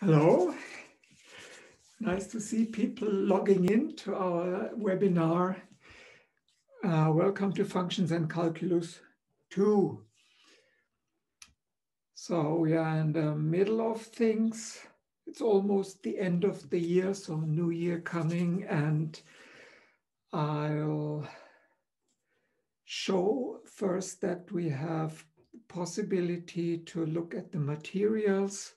Hello, nice to see people logging in to our webinar. Welcome to Functions and Calculus 2. So we are in the middle of things. It's almost the end of the year, so new year coming, and I'll show first that we have the possibility to look at the materials.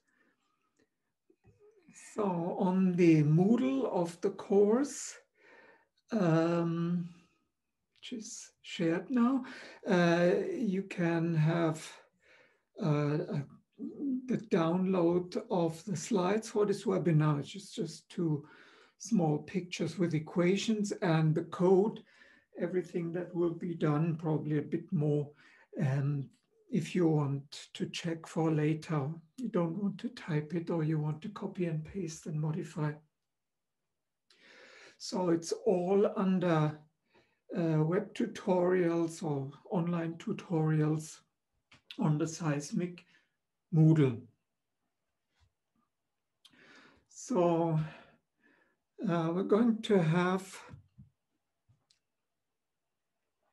So on the Moodle of the course, which is shared now, you can have the download of the slides for this webinar, which is just two small pictures with equations and the code, everything that will be done, probably a bit more. If you want to check for later, you don't want to type it or you want to copy and paste and modify. So it's all under web tutorials or online tutorials on the Seismic Moodle. So we're going to have,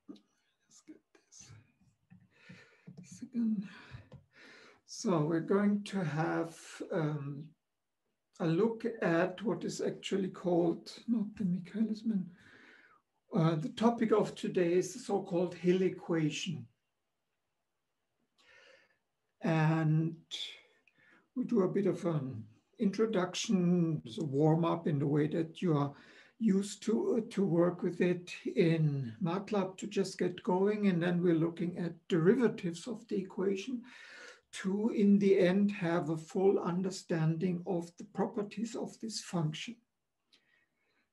let's get this second. So we're going to have a look at what is actually called, not the Michaelis-Menten. The topic of today is the so-called Hill equation. And we do a bit of an introduction, a warm-up in the way that you are used to work with it in MATLAB to just get going. And then we're looking at derivatives of the equation to, in the end, have a full understanding of the properties of this function.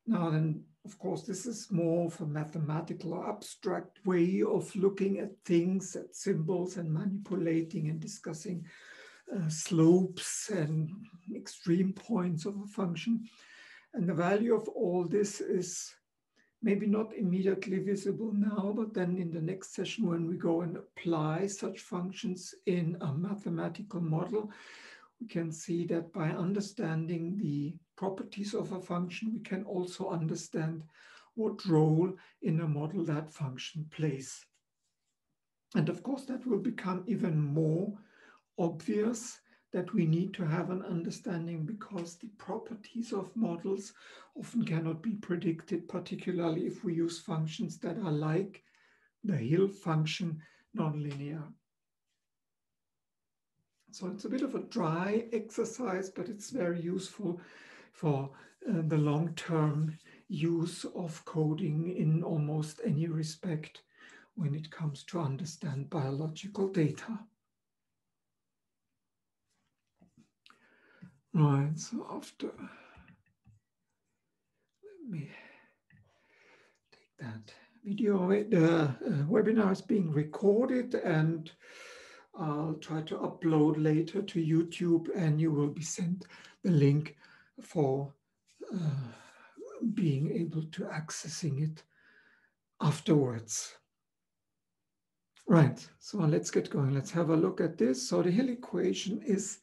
Now then, of course, this is more of a mathematical or abstract way of looking at things, at symbols and manipulating and discussing slopes and extreme points of a function. And the value of all this is maybe not immediately visible now, but then in the next session when we go and apply such functions in a mathematical model, we can see that by understanding the properties of a function, we can also understand what role in a model that function plays. And of course, that will become even more obvious that we need to have an understanding because the properties of models often cannot be predicted, particularly if we use functions that are like the Hill function, nonlinear. So it's a bit of a dry exercise, but it's very useful for the long-term use of coding in almost any respect when it comes to understand biological data. Right, so after, let me take that video. The webinar is being recorded and I'll try to upload later to YouTube and you will be sent the link for being able to accessing it afterwards. Right, so let's get going. Let's have a look at this. So the Hill equation is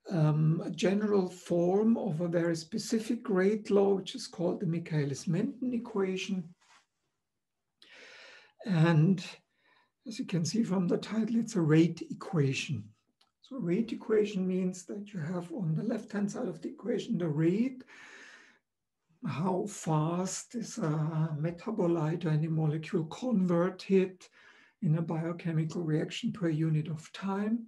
a general form of a very specific rate law, which is called the Michaelis-Menten equation. And as you can see from the title, it's a rate equation. So a rate equation means that you have on the left-hand side of the equation the rate, how fast is a metabolite or any molecule converted in a biochemical reaction per unit of time.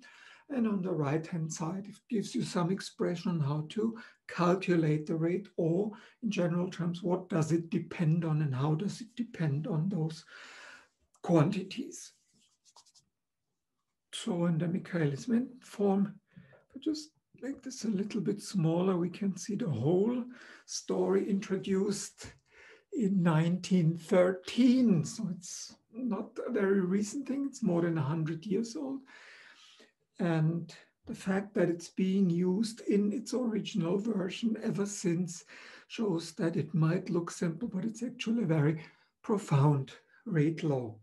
And on the right-hand side, it gives you some expression on how to calculate the rate, or in general terms, what does it depend on and how does it depend on those quantities. So in the Michaelis-Menten form, if I just make this a little bit smaller, we can see the whole story introduced in 1913. So it's not a very recent thing, it's more than 100 years old. And the fact that it's being used in its original version ever since shows that it might look simple, but it's actually a very profound rate law.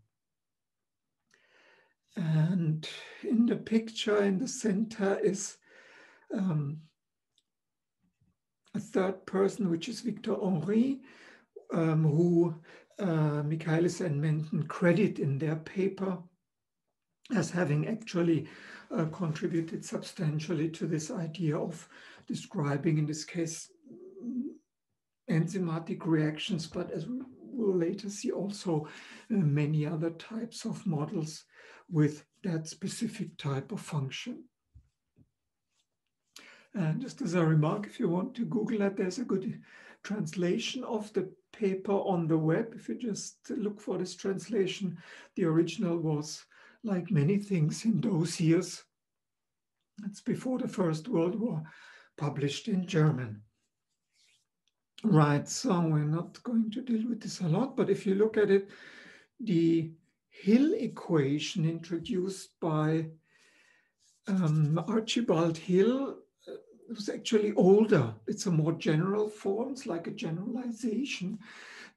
And in the picture in the center is a third person, which is Victor Henry, who Michaelis and Menten credit in their paper as having actually contributed substantially to this idea of describing, in this case, enzymatic reactions, but as we will later see, also many other types of models with that specific type of function. And just as a remark, if you want to Google that, there's a good translation of the paper on the web. If you just look for this translation, the original was, like many things in those years, it's before the First World War, published in German. Right, so we're not going to deal with this a lot, but if you look at it, the Hill equation introduced by Archibald Hill was actually older. It's a more general form, it's like a generalization.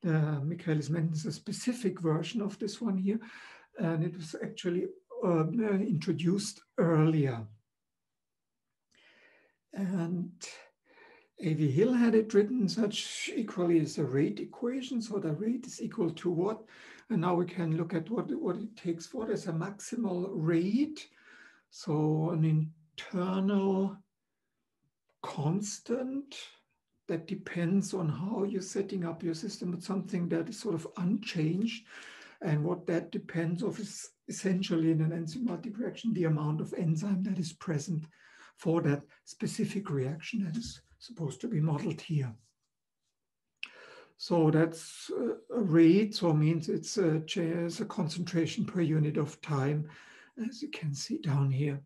Michaelis Menten a specific version of this one here, and it was actually introduced earlier. And A.V. Hill had it written such equally as a rate equation. So the rate is equal to what? And now we can look at what it takes for as a maximal rate. So an internal constant that depends on how you're setting up your system, but something that is sort of unchanged. And what that depends on is essentially in an enzymatic reaction, the amount of enzyme that is present for that specific reaction that is supposed to be modeled here. So that's a rate, so it means it's a concentration per unit of time, as you can see down here.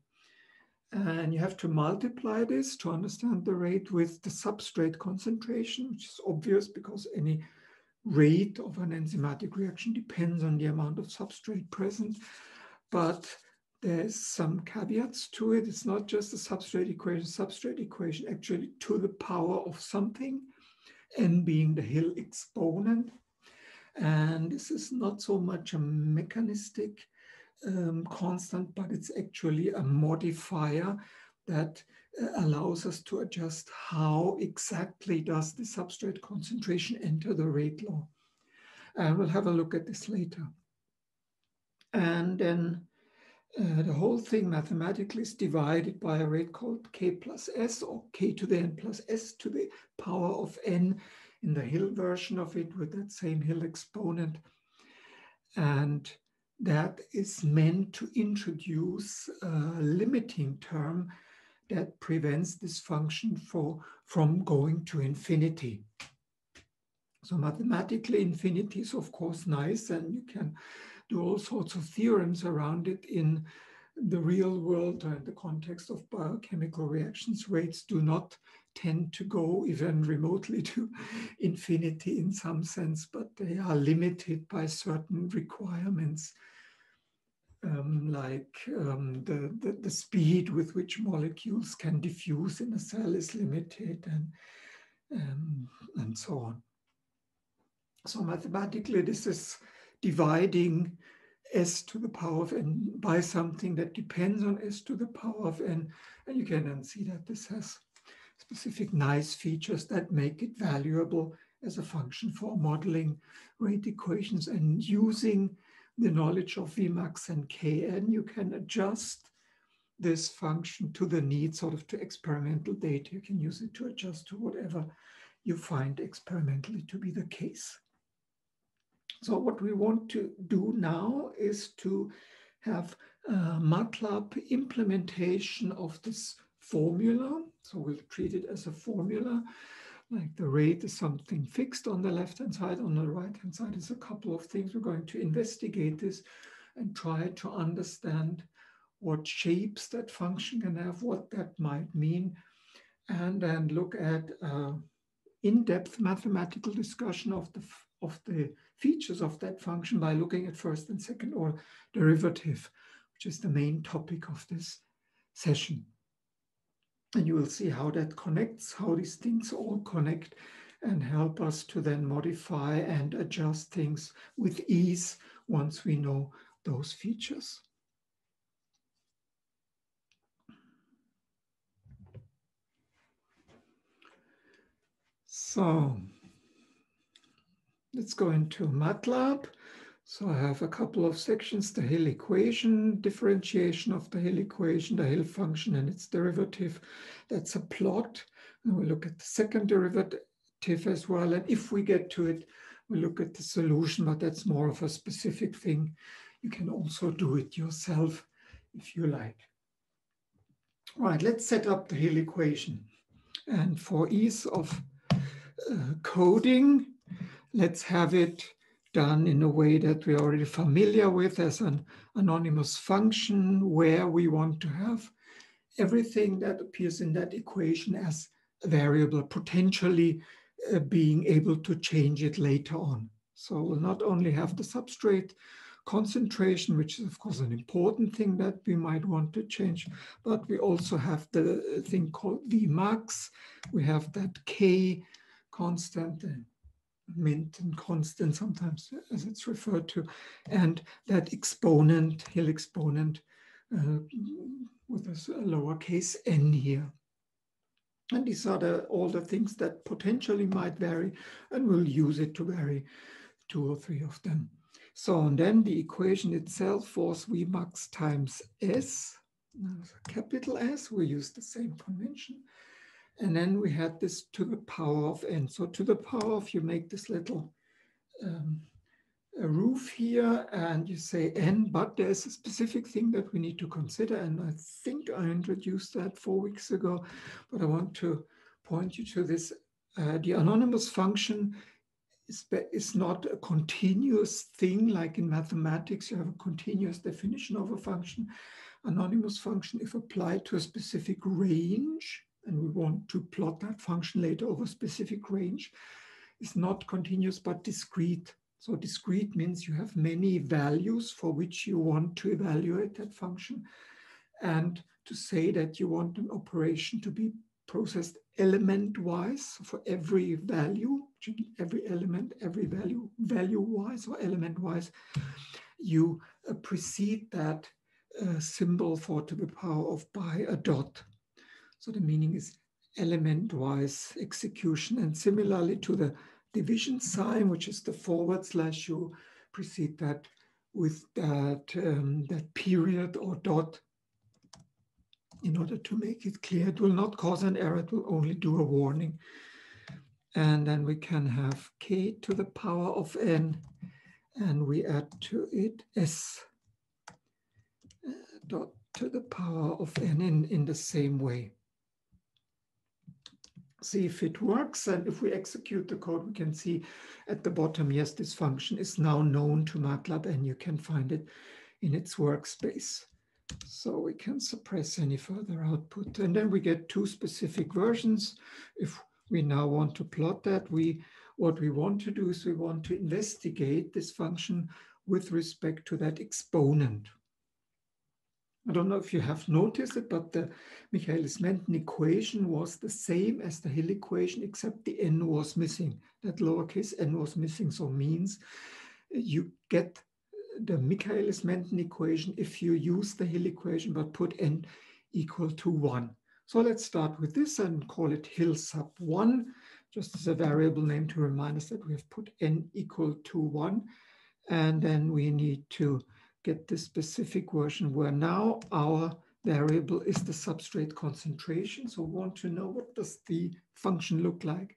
And you have to multiply this to understand the rate with the substrate concentration, which is obvious because any rate of an enzymatic reaction depends on the amount of substrate present. But there's some caveats to it. It's not just a substrate equation actually to the power of something, n being the Hill exponent. And this is not so much a mechanistic constant, but it's actually a modifier that allows us to adjust how exactly does the substrate concentration enter the rate law. And we'll have a look at this later. And then the whole thing mathematically is divided by a rate called k plus s, or k to the n plus s to the power of n in the Hill version of it with that same Hill exponent. And that is meant to introduce a limiting term that prevents this function from going to infinity. So mathematically, infinity is of course nice, and you can do all sorts of theorems around it in the real world or in the context of biochemical reactions. Rates do not tend to go even remotely to infinity in some sense, but they are limited by certain requirements, like the speed with which molecules can diffuse in a cell is limited, and so on. So mathematically, this is dividing s to the power of n by something that depends on s to the power of n. And you can then see that this has specific nice features that make it valuable as a function for modeling rate equations. And using the knowledge of Vmax and Kn, you can adjust this function to the need, sort of to experimental data. You can use it to adjust to whatever you find experimentally to be the case. So what we want to do now is to have a MATLAB implementation of this formula. So we'll treat it as a formula, like the rate is something fixed on the left-hand side. On the right-hand side is a couple of things. We're going to investigate this and try to understand what shapes that function can have, what that might mean, and then look at in-depth mathematical discussion of the features of that function by looking at first and second order derivative, which is the main topic of this session. And you will see how that connects, how these things all connect and help us to then modify and adjust things with ease once we know those features. So let's go into MATLAB. So I have a couple of sections: the Hill equation, differentiation of the Hill equation, the Hill function and its derivative. That's a plot. And we look at the second derivative as well. And if we get to it, we look at the solution, but that's more of a specific thing. You can also do it yourself if you like. All right, let's set up the Hill equation. And for ease of coding, let's have it done in a way that we're already familiar with as an anonymous function, where we want to have everything that appears in that equation as a variable, potentially being able to change it later on. So we'll not only have the substrate concentration, which is of course an important thing that we might want to change, but we also have the thing called Vmax. We have that K constant, Minton constant sometimes as it's referred to, and that exponent, Hill exponent, with a lowercase n here. And these are all the things that potentially might vary, and we'll use it to vary 2 or 3 of them. So, and then the equation itself was Vmax times S, capital S, we use the same convention. And then we had this to the power of n. So to the power of, you make this little a roof here and you say n, but there's a specific thing that we need to consider. And I think I introduced that 4 weeks ago, but I want to point you to this. The anonymous function is not a continuous thing like in mathematics. You have a continuous definition of a function. Anonymous function, if applied to a specific range, and we want to plot that function later over a specific range, is not continuous but discrete. So discrete means you have many values for which you want to evaluate that function. And to say that you want an operation to be processed element-wise for every value, every element, every value, value-wise or element-wise, you precede that symbol for to the power of by a dot. So the meaning is element-wise execution. And similarly to the division sign, which is the forward slash, you precede that with that period or dot in order to make it clear. It will not cause an error, it will only do a warning. And then we can have k to the power of n, and we add to it s dot to the power of n in the same way. See if it works, and if we execute the code, we can see at the bottom, yes, this function is now known to MATLAB and you can find it in its workspace. So we can suppress any further output. And then we get 2 specific versions. If we now want to plot that, what we want to do is we want to investigate this function with respect to that exponent. I don't know if you have noticed it, but the Michaelis-Menten equation was the same as the Hill equation, except the n was missing. That lowercase n was missing, so means you get the Michaelis-Menten equation if you use the Hill equation, but put n equal to 1. So let's start with this and call it Hill sub 1, just as a variable name to remind us that we have put n equal to 1. And then we need to get this specific version where now our variable is the substrate concentration. So we want to know, what does the function look like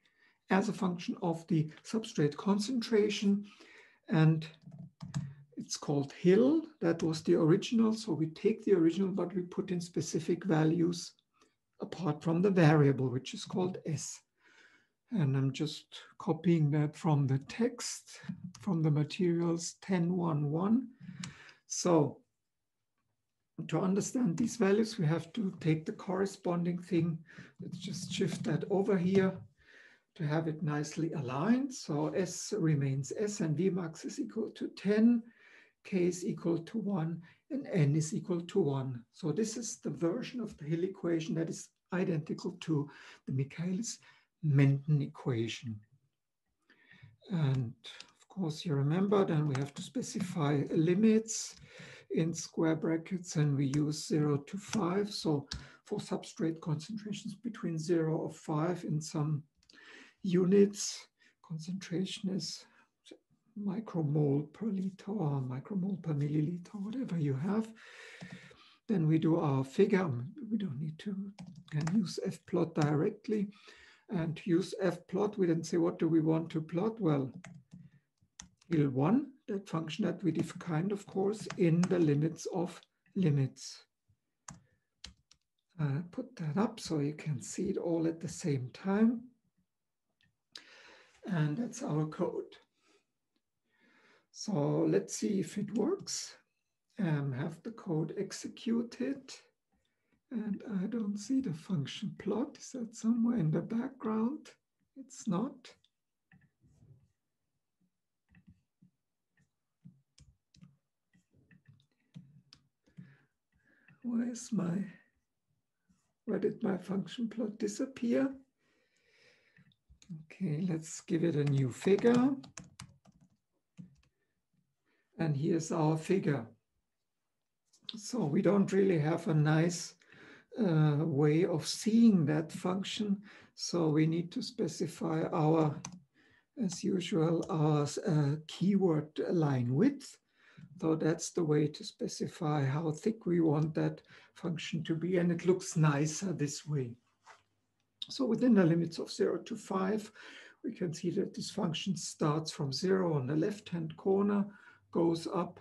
as a function of the substrate concentration. And it's called Hill. That was the original. So we take the original, but we put in specific values apart from the variable, which is called S. And I'm just copying that from the text, from the materials 10.1.1. So to understand these values, we have to take the corresponding thing. Let's just shift that over here to have it nicely aligned. So S remains S and Vmax is equal to 10, K is equal to 1, and N is equal to 1. So this is the version of the Hill equation that is identical to the Michaelis-Menten equation. And of course, you remember, then we have to specify limits in square brackets, and we use 0 to 5. So for substrate concentrations between 0 or 5 in some units. Concentration is micromole per liter or micromole per milliliter, whatever you have. Then we do our figure. We don't need to can use fplot directly. And to use fplot, we then say, what do we want to plot? Well, HIL1, that function that we defined, of course, in the limits of limits. Put that up so you can see it all at the same time. And that's our code. So let's see if it works. Have the code executed. And I don't see the function plot. Is that somewhere in the background? It's not. Where did my function plot disappear? Okay, let's give it a new figure. And here's our figure. So we don't really have a nice way of seeing that function. So we need to specify our, as usual, our keyword line width. So that's the way to specify how thick we want that function to be. And it looks nicer this way. So within the limits of 0 to 5, we can see that this function starts from 0 on the left-hand corner, goes up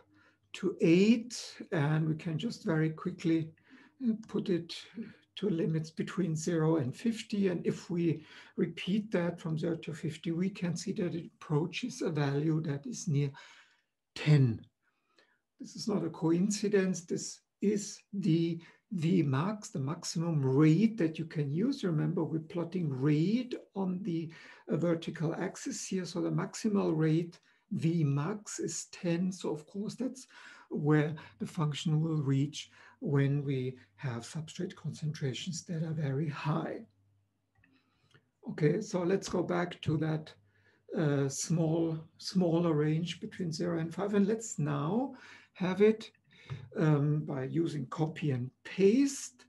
to 8, and we can just very quickly put it to limits between 0 and 50. And if we repeat that from 0 to 50, we can see that it approaches a value that is near 10. This is not a coincidence. This is the Vmax, the maximum rate that you can use. Remember, we're plotting rate on the vertical axis here. So the maximal rate Vmax is 10. So of course, that's where the function will reach when we have substrate concentrations that are very high. Okay, so let's go back to that smaller range between 0 and 5. And let's now have it by using copy and paste.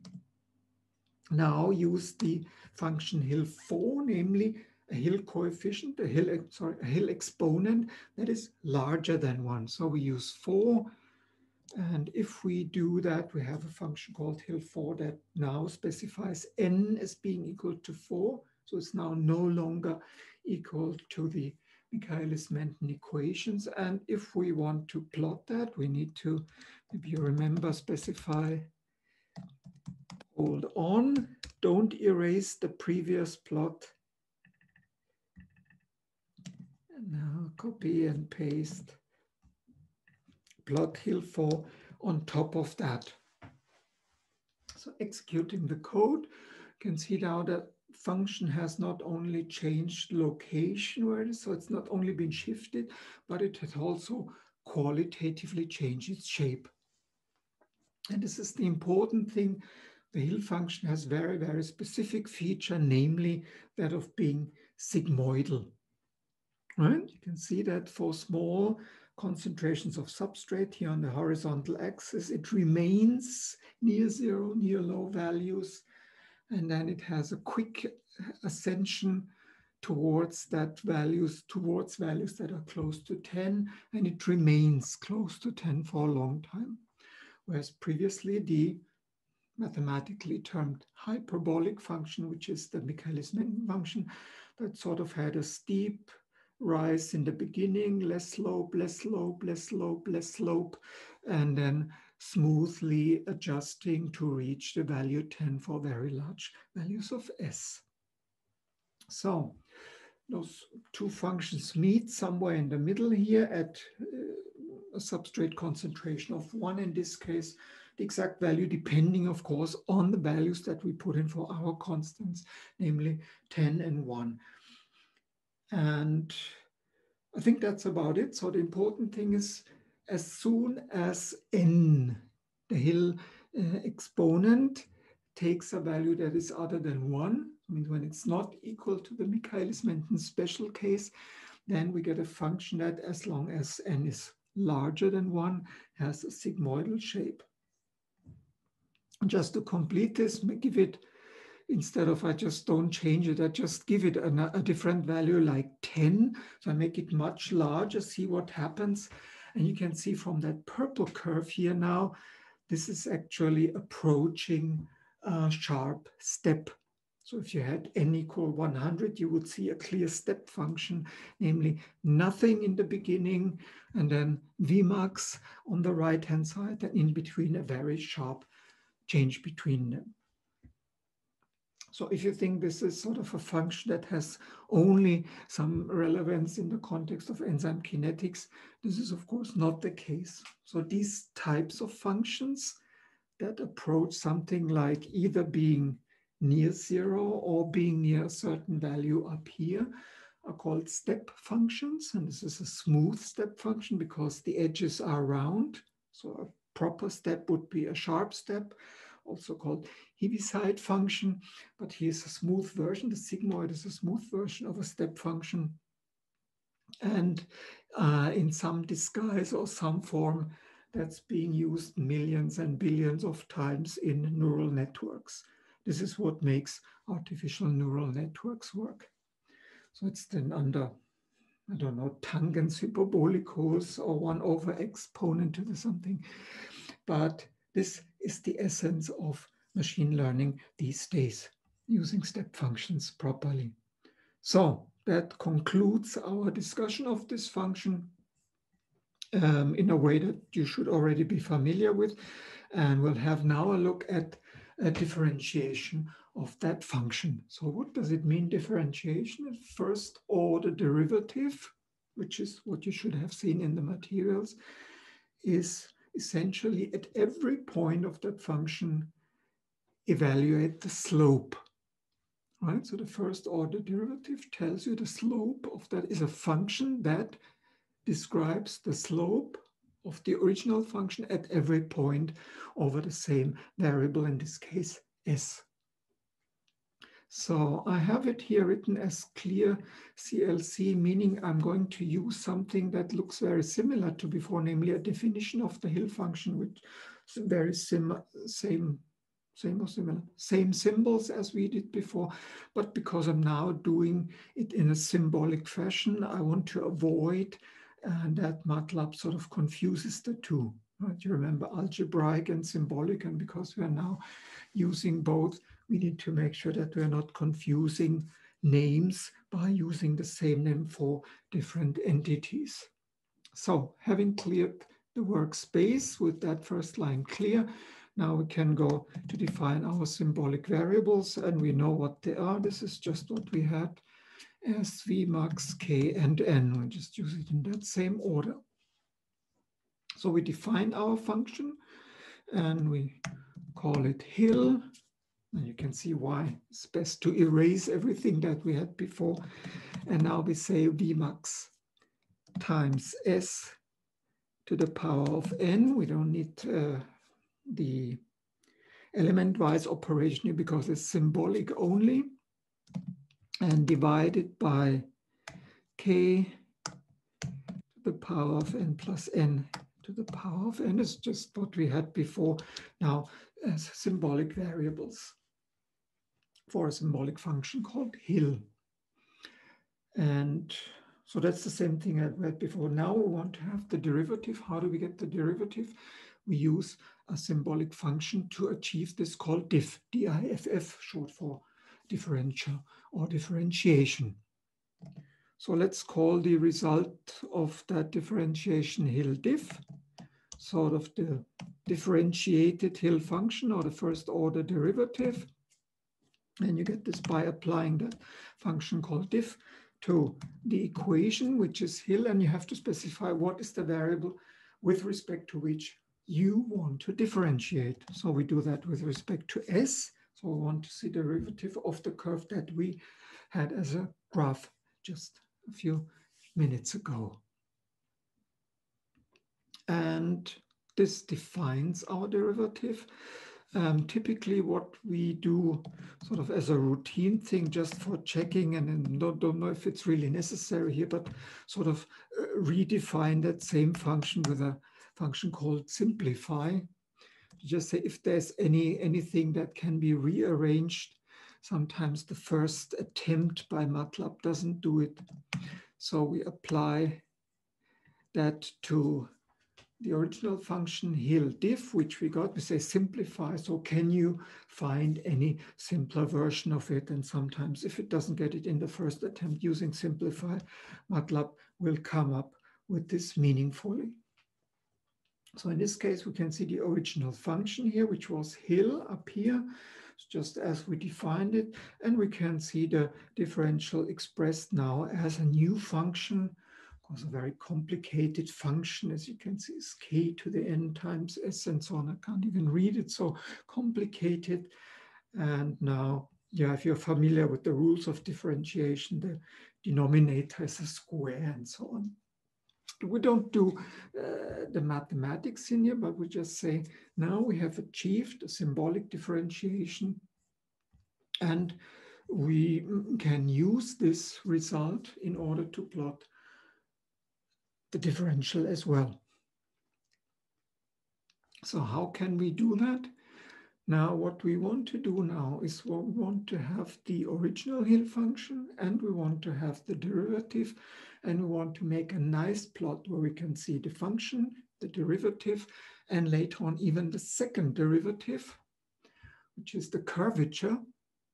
Now use the function HIL4, namely a HIL coefficient, a HIL exponent that is larger than 1. So we use 4. And if we do that, we have a function called HIL4 that now specifies n as being equal to 4. So it's now no longer equal to the Michaelis-Menten equations. And if we want to plot that, we need to, maybe you remember, specify, hold on, don't erase the previous plot. And now copy and paste, plot HIL4 on top of that. So executing the code, you can see now that function has not only changed location where it is, so it's not only been shifted, but it has also qualitatively changed its shape. And this is the important thing. The HIL function has very, very specific feature, namely that of being sigmoidal. Right? You can see that for small concentrations of substrate here on the horizontal axis, it remains near 0, near low values. And then it has a quick ascension towards values that are close to 10, and it remains close to 10 for a long time. Whereas previously the mathematically termed hyperbolic function, which is the Michaelis-Menten function, that sort of had a steep rise in the beginning, less slope, less slope, less slope, less slope, and then smoothly adjusting to reach the value 10 for very large values of S. So those two functions meet somewhere in the middle here at a substrate concentration of 1 in this case, the exact value depending, of course, on the values that we put in for our constants, namely 10 and 1. And I think that's about it. So the important thing is, as soon as n, the HIL exponent, takes a value that is other than 1, I mean, when it's not equal to the Michaelis-Menten special case, then we get a function that, as long as n is larger than 1, has a sigmoidal shape. And just to complete this, give it instead of I just don't change it, I just give it a different value like 10. So I make it much larger, see what happens. And you can see from that purple curve here now, this is actually approaching a sharp step. So if you had n equal 100, you would see a clear step function, namely nothing in the beginning, and then Vmax on the right-hand side, and in between a very sharp change between them. So if you think this is sort of a function that has only some relevance in the context of enzyme kinetics, this is of course not the case. So these types of functions that approach something like either being near zero or being near a certain value up here are called step functions. And this is a smooth step function because the edges are round. So a proper step would be a sharp step, also called Heaviside function. But here's a smooth version. The sigmoid is a smooth version of a step function. And in some disguise or some form, that's being used millions and billions of times in neural networks. This is what makes artificial neural networks work. So it's then under, I don't know, tangents hyperbolicus or 1 over exponent to the something. But this is the essence of machine learning these days, using step functions properly. So that concludes our discussion of this function in a way that you should already be familiar with. And we'll have now a look at a differentiation of that function. So what does it mean, differentiation? First order derivative, which is what you should have seen in the materials, is essentially at every point of that function, evaluate the slope. Right? So the first order derivative tells you the slope of that is a function that describes the slope of the original function at every point over the same variable, in this case, s. So I have it here written as clear CLC, meaning I'm going to use something that looks very similar to before, namely a definition of the Hill function, which is very same symbols as we did before. But because I'm now doing it in a symbolic fashion, I want to avoid that MATLAB sort of confuses the two. Right? You remember algebraic and symbolic, and because we are now using both, we need to make sure that we're not confusing names by using the same name for different entities. So having cleared the workspace with that first line clear, now we can go to define our symbolic variables, and we know what they are. This is just what we had as Vmax, K, and N. We just use it in that same order. So we define our function and we call it Hill. And you can see why it's best to erase everything that we had before. And now we say Vmax times S to the power of N. We don't need the element-wise operation here because it's symbolic only. And divided by K to the power of N plus N to the power of N is just what we had before, now as symbolic variables for a symbolic function called Hill. And so that's the same thing I read before. Now we want to have the derivative. How do we get the derivative? We use a symbolic function to achieve this called diff, D-I-F-F, short for differential or differentiation. So let's call the result of that differentiation Hill diff, sort of the differentiated Hill function or the first order derivative. And you get this by applying that function called diff to the equation, which is Hill, and you have to specify what is the variable with respect to which you want to differentiate. So we do that with respect to S. So we want to see the derivative of the curve that we had as a graph just a few minutes ago. And this defines our derivative. Typically what we do sort of as a routine thing just for checking, and don't know if it's really necessary here, but sort of redefine that same function with a function called simplify. Just say if there's anything that can be rearranged sometimes the first attempt by MATLAB doesn't do it. So we apply that to the original function HIL_diff, which we got. We say simplify. So can you find any simpler version of it? And sometimes if it doesn't get it in the first attempt using simplify, MATLAB will come up with this meaningfully. So in this case, we can see the original function here, which was HIL up here, just as we defined it. And we can see the differential expressed now as a new function. Of course, a very complicated function, as you can see, is k to the n times s and so on. I can't even read it, so complicated. And now, yeah, if you're familiar with the rules of differentiation, the denominator is a square and so on. We don't do the mathematics in here, but we just say, now we have achieved a symbolic differentiation, and we can use this result in order to plot the differential as well. So how can we do that? Now, what we want to do now is we want to have the original HIL function, and we want to have the derivative, and we want to make a nice plot where we can see the function, the derivative, and later on even the second derivative, which is the curvature.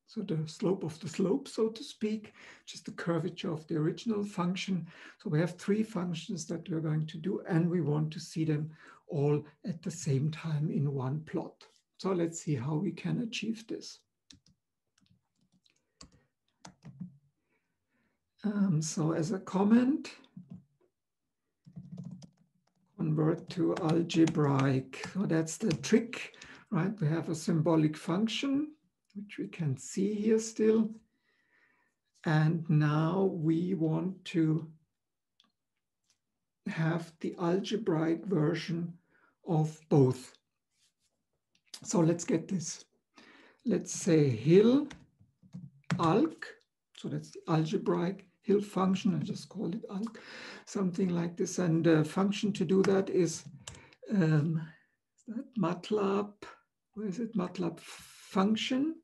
So the slope of the slope, so to speak, which is the curvature of the original function. So we have three functions that we're going to do, and we want to see them all at the same time in one plot. So let's see how we can achieve this. So as a comment, convert to algebraic. So that's the trick, right? We have a symbolic function, which we can see here still. And now we want to have the algebraic version of both. So let's get this. Let's say HIL alg. So that's the algebraic HIL function. I just call it alg, something like this. And the function to do that is that MATLAB. Where is it? MATLAB function.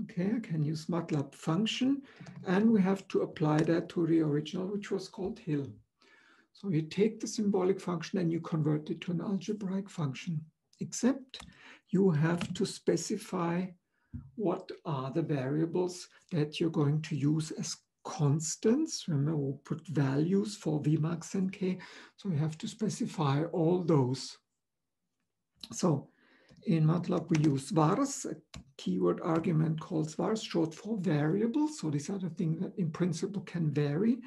Okay, I can use MATLAB function, and we have to apply that to the original, which was called HIL. So you take the symbolic function and you convert it to an algebraic function, except you have to specify what are the variables that you're going to use as constants. Remember, we'll put values for Vmax and K, so you have to specify all those. So in MATLAB, we use vars, a keyword argument called vars, short for variables. So these are the things that in principle can vary.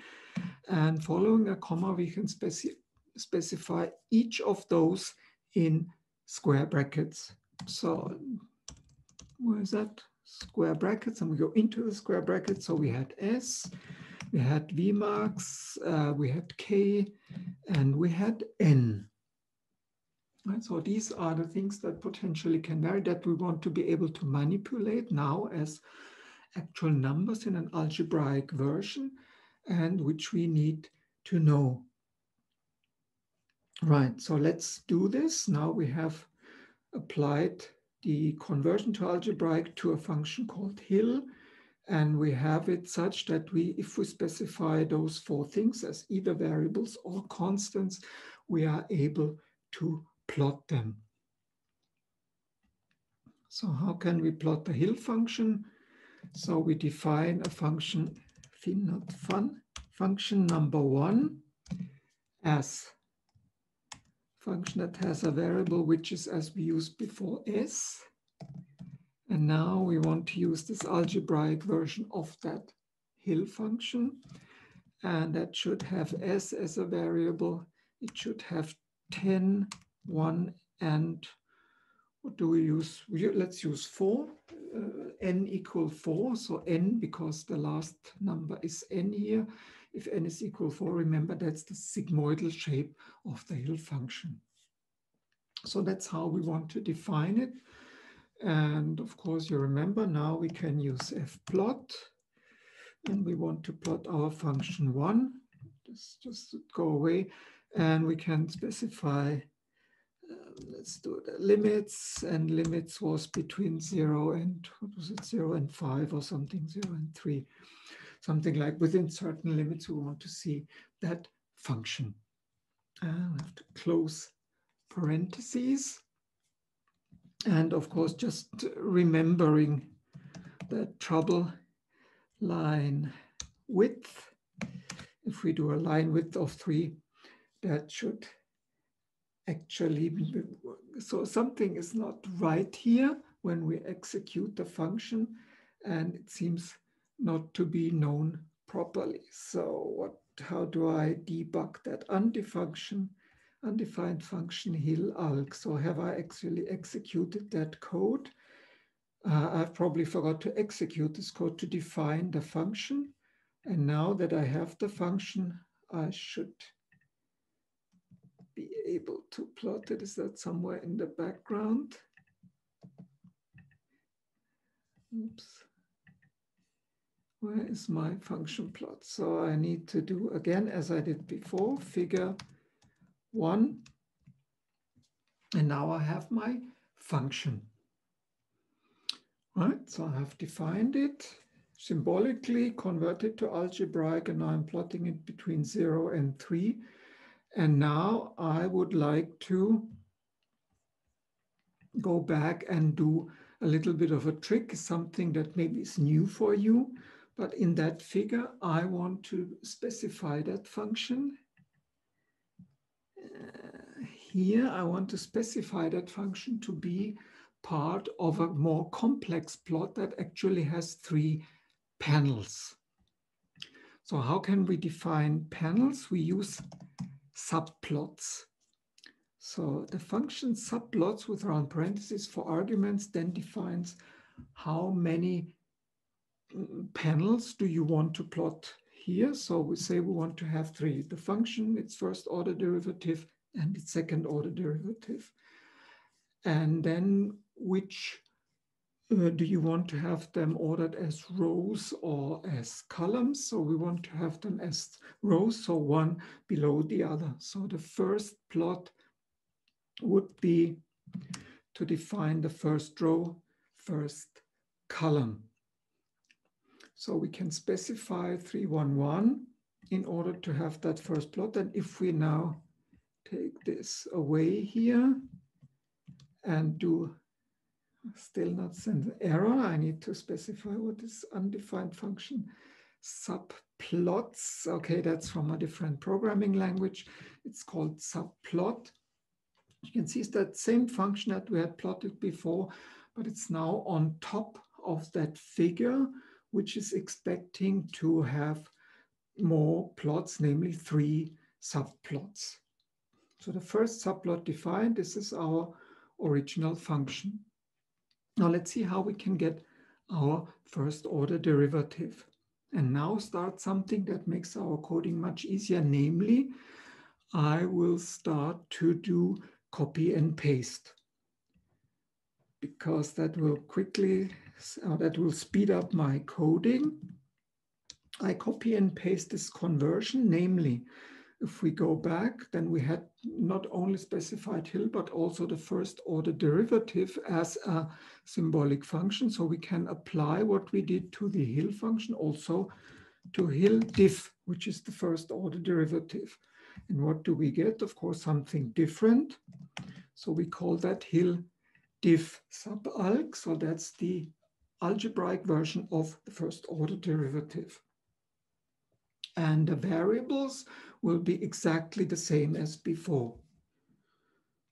And following a comma, we can specify each of those in square brackets. So where is that? Square brackets, and we go into the square brackets. So we had S, we had Vmax, we had K, and we had N. Right, so these are the things that potentially can vary, that we want to be able to manipulate now as actual numbers in an algebraic version, and which we need to know. Right, so let's do this. Now we have applied the conversion to algebraic to a function called HIL, and we have it such that if we specify those four things as either variables or constants, we are able to plot them. So how can we plot the HIL function? So we define a function, not fun, function number one as function that has a variable which is, as we used before, S. And now we want to use this algebraic version of that HIL function. And that should have S as a variable. It should have 10, 1, and what do we use? Let's use 4, n equal 4. So n, because the last number is n here. If n is equal 4, remember that's the sigmoidal shape of the HIL function. So that's how we want to define it. And of course, you remember now we can use fplot. And we want to plot our function 1. This just go away. And we can specify let's do the limits, and limits was between 0 and, what was it, 0 and 5 or something, 0 and 3. Something like within certain limits, we want to see that function. I have to close parentheses. And of course, just remembering that trouble line width. If we do a line width of 3, that should actually be, so something is not right here when we execute the function, and it seems not to be known properly. So how do I debug that undefined function hil-alg? So have I actually executed that code? I've probably forgot to execute this code to define the function. And now that I have the function, I should be able to plot it. Is that somewhere in the background? Oops. Where is my function plot? So I need to do again, as I did before, figure 1. And now I have my function. Right, so I have defined it, symbolically converted to algebraic, and now I'm plotting it between 0 and 3. And now I would like to go back and do a little bit of a trick, something that maybe is new for you. But in that figure, I want to specify that function. Here, I want to specify that function to be part of a more complex plot that actually has 3 panels. So how can we define panels? We use subplots. So the function subplots with round parentheses for arguments then defines how many panels do you want to plot here. So we say we want to have 3. The function, its first order derivative and its second order derivative. And then which do you want to have them ordered as rows or as columns? So we want to have them as rows, so one below the other. So the first plot would be to define the first row, first column. So we can specify 3, 1, 1 in order to have that first plot. And if we now take this away here and do still not send an error, I need to specify what is undefined function subplots. Okay, that's from a different programming language. It's called subplot. You can see it's that same function that we had plotted before, but it's now on top of that figure, which is expecting to have more plots, namely 3 subplots. So the first subplot defined, this is our original function. Now let's see how we can get our first order derivative. And now start something that makes our coding much easier, namely, I will start to do copy and paste, because that will that will speed up my coding. I copy and paste this conversion, namely, if we go back, then we had not only specified hil, but also the first order derivative as a symbolic function. So we can apply what we did to the hil function also to hil diff, which is the first order derivative. And what do we get? Of course, something different. So we call that hil diff subalg. So that's the algebraic version of the first order derivative. And the variables will be exactly the same as before.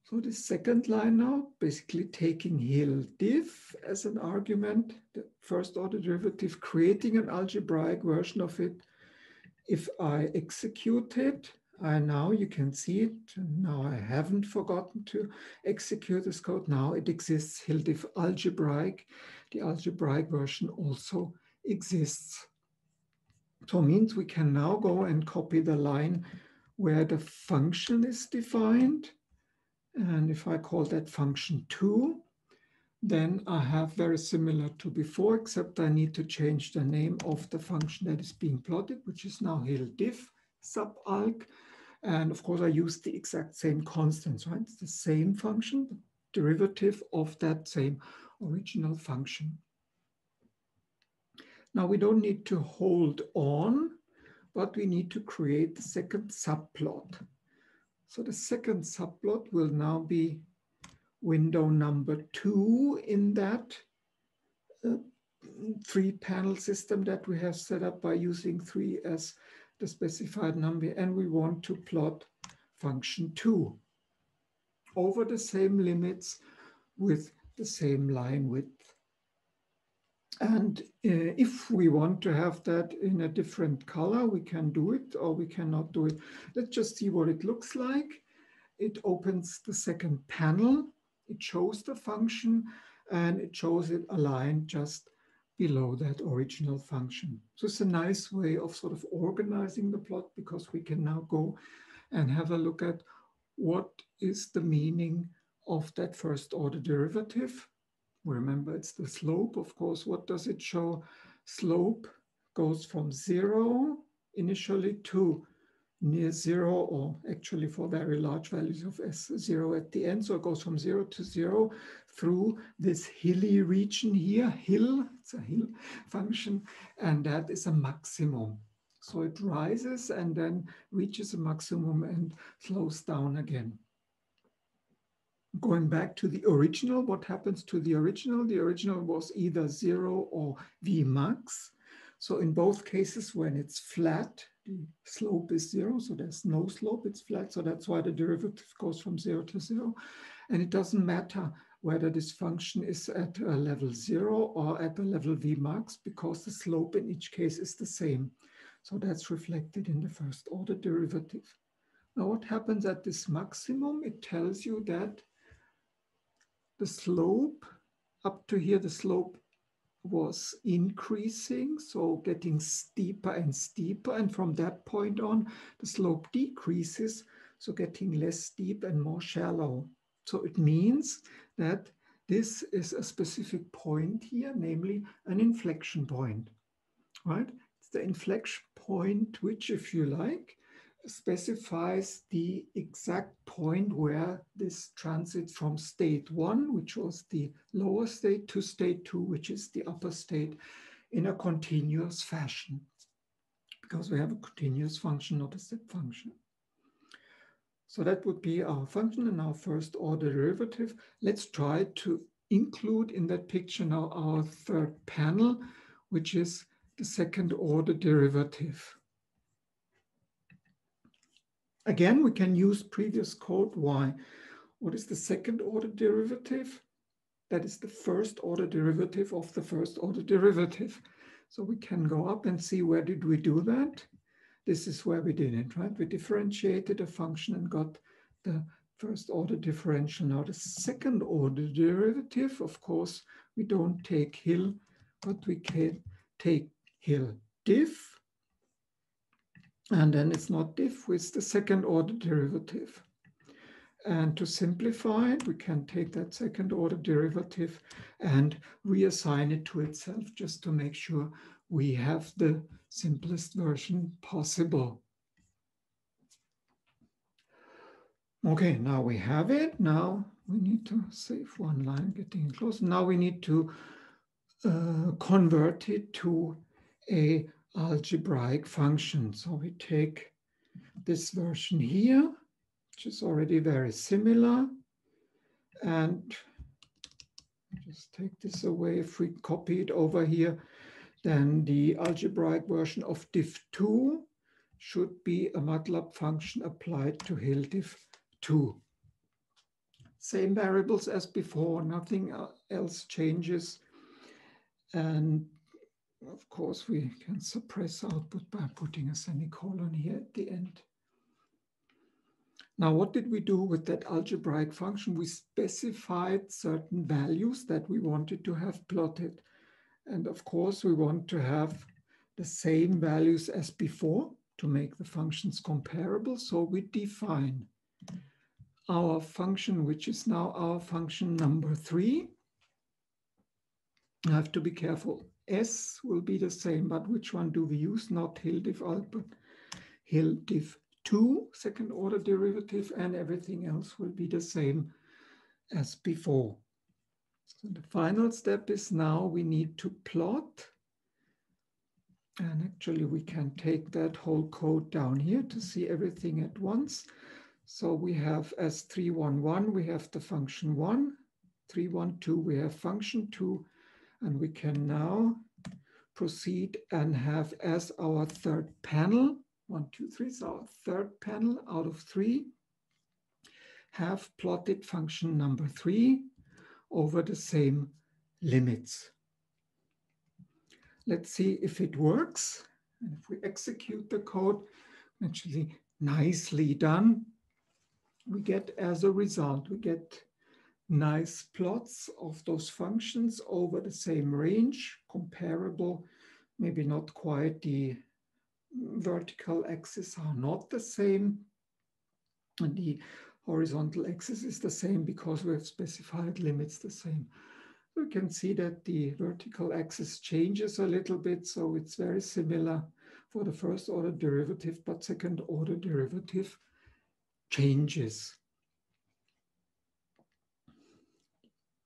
So the second line now, basically taking hil diff as an argument, the first order derivative, creating an algebraic version of it. If I execute it, now you can see it. Now I haven't forgotten to execute this code. Now it exists, hil diff algebraic. The algebraic version also exists. So it means we can now go and copy the line where the function is defined. And if I call that function 2, then I have very similar to before, except I need to change the name of the function that is being plotted, which is now hil diff subalg. And of course, I use the exact same constants, right? It's the same function, the derivative of that same original function. Now we don't need to hold on, but we need to create the second subplot. So the second subplot will now be window number 2 in that 3-panel system that we have set up by using 3 as the specified number. And we want to plot function 2 over the same limits with the same line width. And if we want to have that in a different color, we can do it or we cannot do it. Let's just see what it looks like. It opens the second panel. It shows the function and it shows it aligned just below that original function. So it's a nice way of sort of organizing the plot, because we can now go and have a look at what is the meaning of that first order derivative. Remember, it's the slope. Of course, what does it show? Slope goes from 0 initially to near 0, or actually for very large values of s, 0 at the end. So it goes from 0 to 0 through this hilly region here. Hill, it's a hill function, and that is a maximum. So it rises and then reaches a maximum and slows down again. Going back to the original, what happens to the original? The original was either 0 or V max. So in both cases, when it's flat, the slope is 0, so there's no slope, it's flat. So that's why the derivative goes from 0 to 0. And it doesn't matter whether this function is at a level 0 or at a level V max, because the slope in each case is the same. So that's reflected in the first order derivative. Now what happens at this maximum? It tells you that the slope, up to here, the slope was increasing, so getting steeper and steeper. And from that point on, the slope decreases, so getting less steep and more shallow. So it means that this is a specific point here, namely an inflection point, right? It's the inflection point which, if you like, specifies the exact point where this transit from state 1, which was the lower state, to state 2, which is the upper state, in a continuous fashion, because we have a continuous function, not a step function. So that would be our function and our first order derivative. Let's try to include in that picture now our third panel, which is the second order derivative. Again, we can use previous code. Why? What is the second order derivative? That is the first order derivative of the first order derivative. So we can go up and see, where did we do that? This is where we did it, right? We differentiated a function and got the first order differential. Now the second order derivative, of course, we don't take Hill, but we can take Hill diff. And then it's not diff, it's the second order derivative. And to simplify it, we can take that second order derivative and reassign it to itself, just to make sure we have the simplest version possible. Okay, now we have it. Now we need to save one line, getting close. Now we need to convert it to a algebraic function. So we take this version here, which is already very similar, and just take this away. If we copy it over here, then the algebraic version of diff2 should be a MATLAB function applied to Hill diff2. Same variables as before, nothing else changes. And of course, we can suppress output by putting a semicolon here at the end. Now, what did we do with that algebraic function? We specified certain values that we wanted to have plotted. And of course, we want to have the same values as before to make the functions comparable. So we define our function, which is now our function number 3. I have to be careful. S will be the same, but which one do we use? Not Hill diff alt, but Hill diff 2 second order derivative, and everything else will be the same as before. So the final step is now we need to plot. And actually we can take that whole code down here to see everything at once. So we have as 311, we have the function 1, 312, we have function 2, and we can now proceed and have as our third panel, 1, 2, 3, is our third panel out of 3, have plotted function number 3 over the same limits. Let's see if it works. And if we execute the code, actually nicely done, we get as a result, we get nice plots of those functions over the same range, comparable, maybe not quite, the vertical axes are not the same, and the horizontal axis is the same because we have specified limits the same. We can see that the vertical axis changes a little bit, so it's very similar for the first order derivative, but second order derivative changes.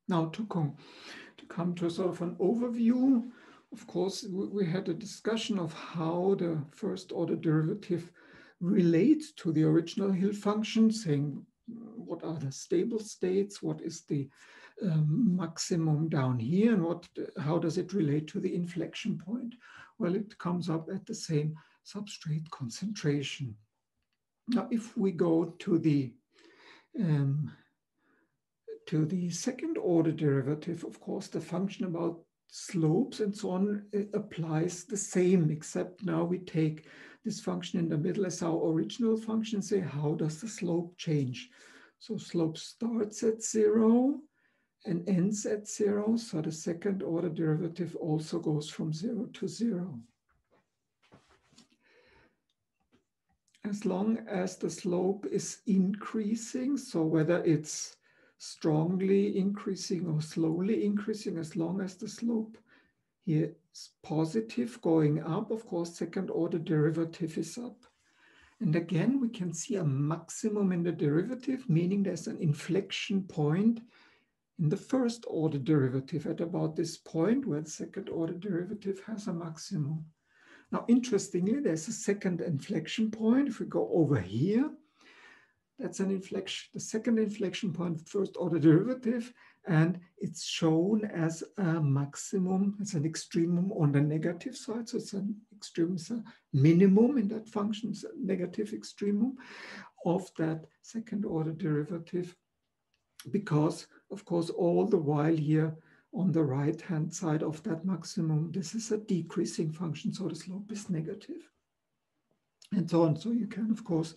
Now to come to sort of an overview, of course, we had a discussion of how the first order derivative relates to the original Hill function, saying what are the stable states, what is the maximum down here, and how does it relate to the inflection point? Well, it comes up at the same substrate concentration. Now, if we go to the second order derivative, of course, the function about slopes and so on applies the same, except now we take this function in the middle as our original function, say, how does the slope change? So slope starts at 0 and ends at 0. So the second order derivative also goes from 0 to 0. As long as the slope is increasing, so whether it's strongly increasing or slowly increasing, as long as the slope here is positive going up, of course, second order derivative is up. And again, we can see a maximum in the derivative, meaning there's an inflection point in the first order derivative at about this point where the second order derivative has a maximum. Now, interestingly, there's a second inflection point. If we go over here, that's an inflection, the second inflection point, first order derivative, and it's shown as a maximum, as an extremum on the negative side. So it's an extremum, it's a minimum in that function, it's a negative extremum of that second order derivative, because of course, all the while here on the right-hand side of that maximum, this is a decreasing function, so the slope is negative, and so on. So you can, of course,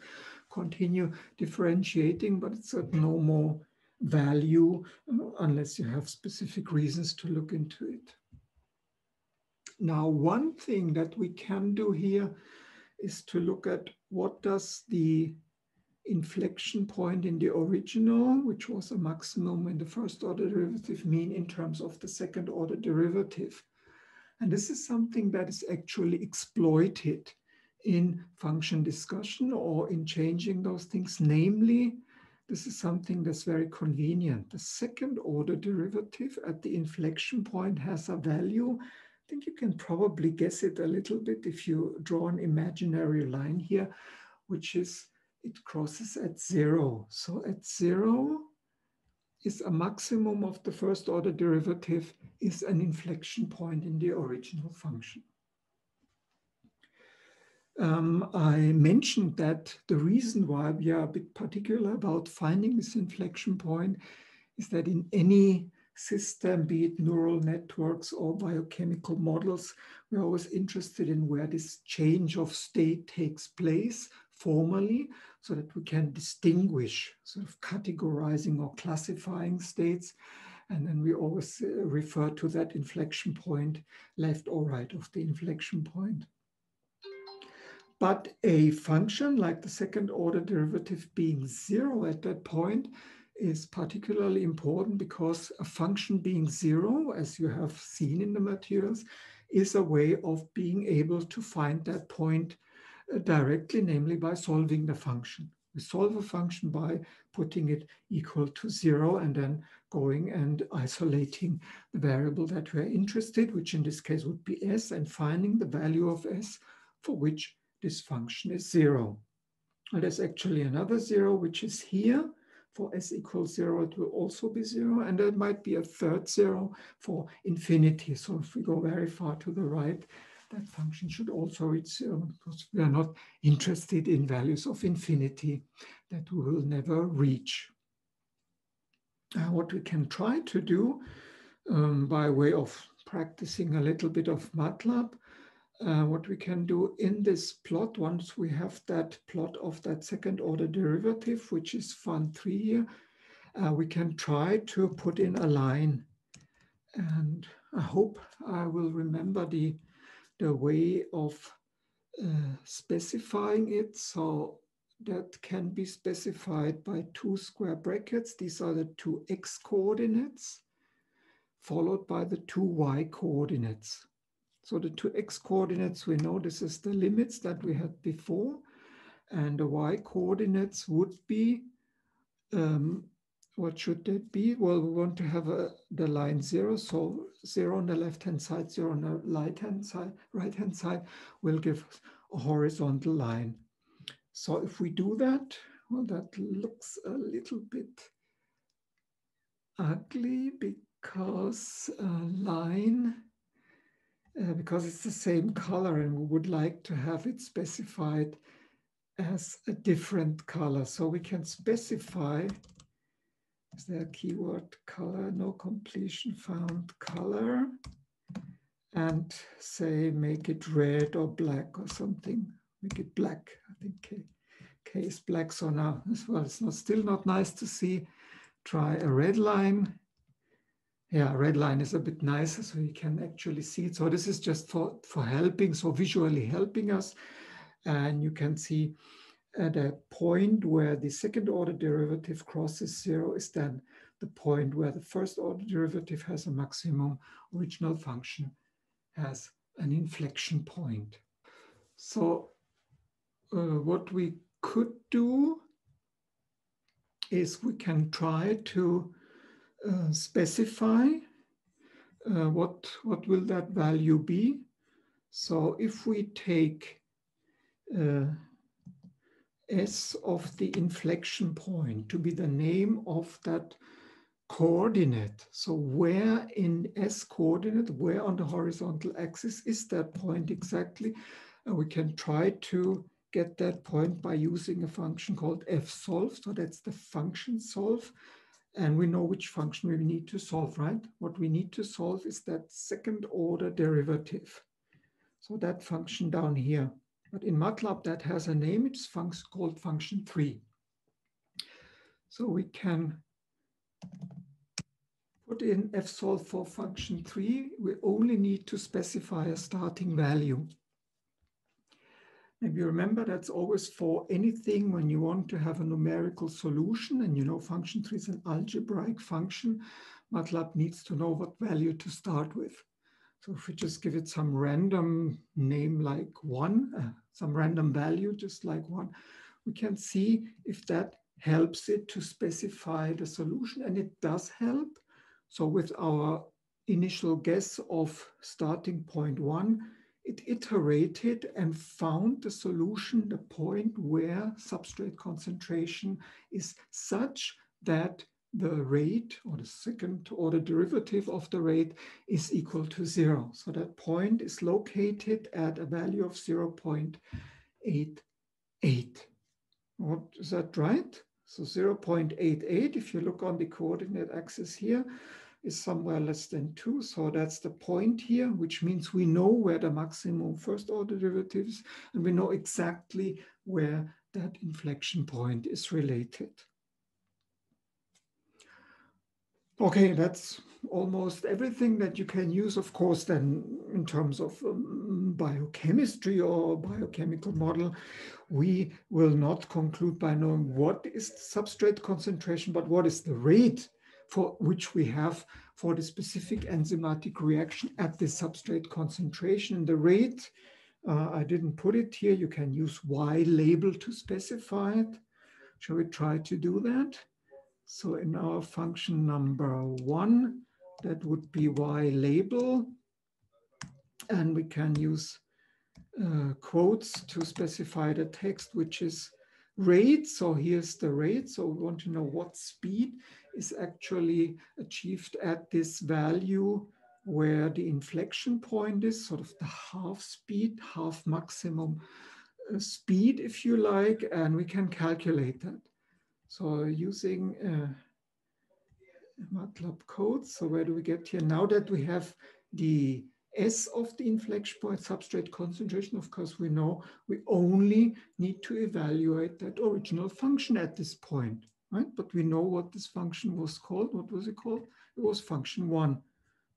continue differentiating, but it's at no more value unless you have specific reasons to look into it. Now, one thing that we can do here is to look at what does the inflection point in the original, which was a maximum in the first order derivative, mean in terms of the second order derivative. And this is something that is actually exploited in function discussion or in changing those things. Namely, this is something that's very convenient. The second order derivative at the inflection point has a value. I think you can probably guess it a little bit if you draw an imaginary line here, which is it crosses at 0. So at 0 is a maximum of the first order derivative, is an inflection point in the original function. I mentioned that the reason why we are a bit particular about finding this inflection point is that in any system, be it neural networks or biochemical models, we're always interested in where this change of state takes place formally, so that we can distinguish, sort of categorizing or classifying states. And then we always refer to that inflection point, left or right of the inflection point. But a function like the second order derivative being 0 at that point is particularly important, because a function being 0, as you have seen in the materials, is a way of being able to find that point directly, namely by solving the function. We solve a function by putting it equal to 0 and then going and isolating the variable that we're interested, which in this case would be s, and finding the value of s for which this function is 0. And there's actually another 0, which is here. For s equals 0, it will also be 0. And there might be a third 0 for infinity. So if we go very far to the right, that function should also reach 0, because we are not interested in values of infinity that we will never reach. What we can try to do by way of practicing a little bit of MATLAB, what we can do in this plot, once we have that plot of that second order derivative, which is fun3 here, we can try to put in a line. And I hope I will remember the way of specifying it. So that can be specified by 2 square brackets. These are the 2 x coordinates, followed by the 2 y coordinates. So the 2 x coordinates, we know this is the limits that we had before. And the y coordinates would be, what should that be? Well, we want to have the line 0. So 0 on the left-hand side, 0 on the right-hand side will give us a horizontal line. So if we do that, well, that looks a little bit ugly because because it's the same color and we would like to have it specified as a different color. So we can specify, is there a keyword color? No completion found color, and say make it red or black or something. Make it black. I think K is black. So now as well, it's still not nice to see. Try a red line. Yeah, red line is a bit nicer, so you can actually see it. So this is just for helping, so visually helping us. And you can see the point where the second order derivative crosses 0 is then the point where the first order derivative has a maximum. Original function has an inflection point. So what we could do is we can try to specify what will that value be. So if we take S of the inflection point to be the name of that coordinate, so where in S coordinate, where on the horizontal axis is that point exactly, we can try to get that point by using a function called fsolve. So that's the function solve. And we know which function we need to solve, right? What we need to solve is that second order derivative. So that function down here. But in MATLAB, that has a name. It's called function 3. So we can put in fsolve for function 3. We only need to specify a starting value. Maybe remember that's always for anything when you want to have a numerical solution, and you know function 3 is an algebraic function. MATLAB needs to know what value to start with. So if we just give it some random name like 1, some random value just like 1, we can see if that helps it to specify the solution, and it does help. So with our initial guess of starting point 1, it iterated and found the solution, the point where substrate concentration is such that the rate, or the second order derivative of the rate, is equal to 0. So that point is located at a value of 0.88. What is that, right? So 0.88, if you look on the coordinate axis here, is somewhere less than 2. So that's the point here, which means we know where the maximum first order derivative is, and we know exactly where that inflection point is related. Okay, that's almost everything that you can use, of course, then in terms of biochemistry or biochemical model. We will not conclude by knowing what is substrate concentration, but what is the rate for which we have for the specific enzymatic reaction at the substrate concentration. And the rate I didn't put it here. You can use Y label to specify it. Shall we try to do that? So in our function number 1, that would be Y label. And we can use quotes to specify the text, which is rate. So here's the rate. So we want to know what speed is actually achieved at this value where the inflection point is, sort of the half speed, half maximum speed, if you like, and we can calculate that. So using MATLAB code. So where do we get here? Now that we have the S of the inflection point, substrate concentration, of course, we know we only need to evaluate that original function at this point, right? But we know what this function was called. What was it called? It was function 1.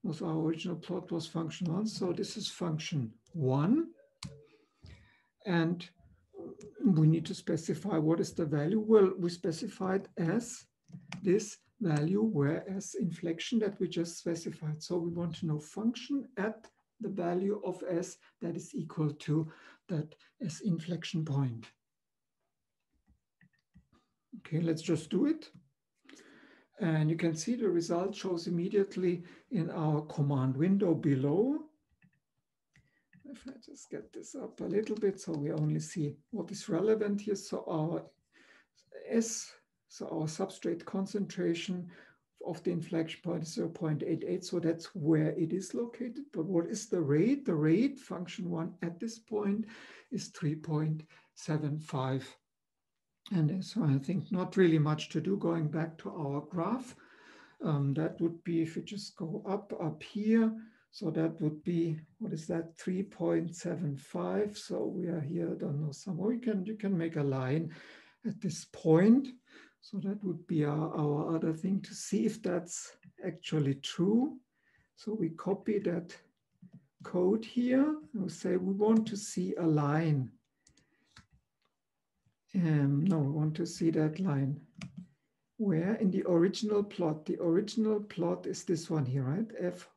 Was our original plot was function 1. So this is function 1. And we need to specify what is the value. Well, we specified as this value whereas inflection that we just specified. So we want to know function at the value of S that is equal to that S inflection point. Okay, let's just do it. And you can see the result shows immediately in our command window below. If I just get this up a little bit, so we only see what is relevant here. So our S, so our substrate concentration of the inflection point is 0.88. So that's where it is located. But what is the rate? The rate, function 1 at this point, is 3.75. And so I think not really much to do. Going back to our graph, that would be if we just go up here. So that would be, what is that, 3.75. So we are here, I don't know, somewhere. You can make a line at this point. So that would be our other thing to see if that's actually true. So we copy that code here and we say we want to see a line. No, we want to see that line. Where in the original plot? The original plot is this one here, right?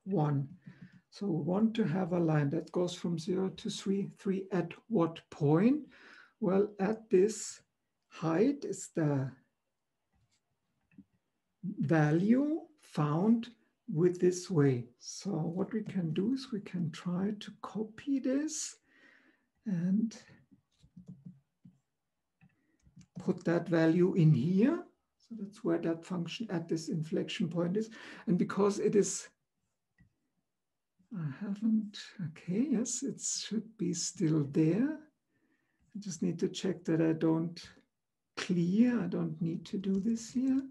F1. So we want to have a line that goes from 0 to 3. 3 at what point? Well, at this height is the value found with this way. So what we can do is we can try to copy this and put that value in here. So that's where that function at this inflection point is. And because it is, I haven't, okay, yes, it should be still there. I just need to check that I don't clear. I don't need to do this here.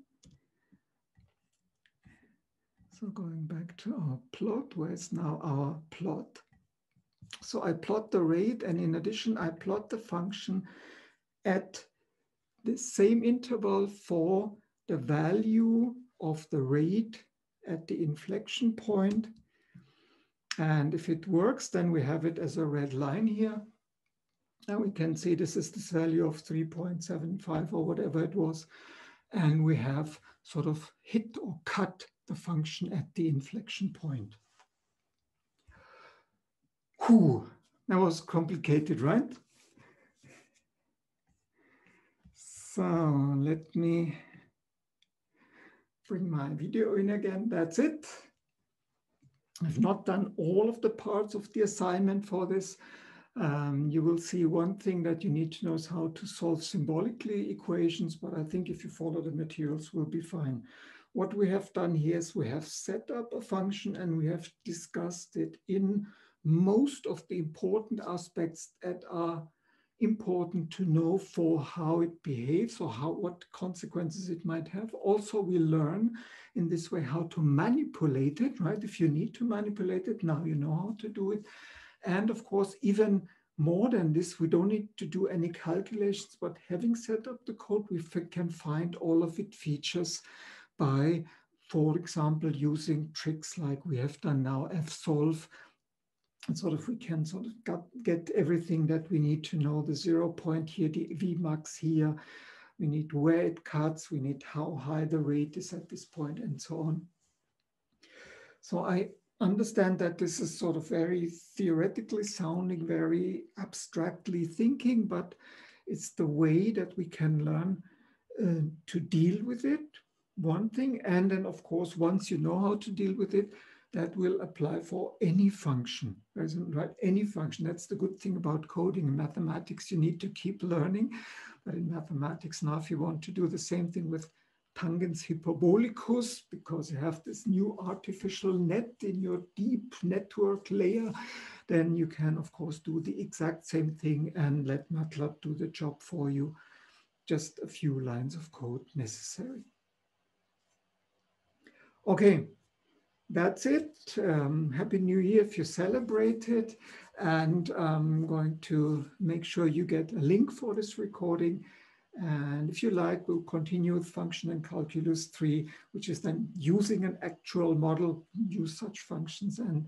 So going back to our plot, where it's now our plot. So I plot the rate, and in addition, I plot the function at the same interval for the value of the rate at the inflection point. And if it works, then we have it as a red line here. And we can see this is this value of 3.75 or whatever it was. And we have sort of hit or cut the function at the inflection point. Whew, that was complicated, right? So let me bring my video in again. That's it. I've not done all of the parts of the assignment for this. You will see one thing that you need to know is how to solve symbolically equations, but I think if you follow the materials, we'll be fine. What we have done here is we have set up a function and we have discussed it in most of the important aspects that are important to know for how it behaves or what consequences it might have. Also, we learn in this way how to manipulate it, right? If you need to manipulate it, now you know how to do it. And of course, even more than this, we don't need to do any calculations, but having set up the code, we can find all of its features by, for example, using tricks like we have done now, fsolve. And sort of we can sort of get everything that we need to know, the 0 point here, the Vmax here, we need where it cuts, we need how high the rate is at this point, and so on. So I understand that this is sort of very theoretically sounding, very abstractly thinking, but it's the way that we can learn to deal with it, one thing. And then, of course, once you know how to deal with it, that will apply for any function, right? Any function. That's the good thing about coding. In mathematics, you need to keep learning. But in mathematics now, if you want to do the same thing with tangens hyperbolicus, because you have this new artificial net in your deep network layer, then you can, of course, do the exact same thing and let MATLAB do the job for you. Just a few lines of code necessary. Okay, that's it. Happy New Year if you celebrate it. And I'm going to make sure you get a link for this recording. And if you like, we'll continue with function and calculus 3, which is then using an actual model, use such functions and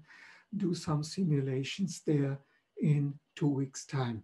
do some simulations there in 2 weeks' time.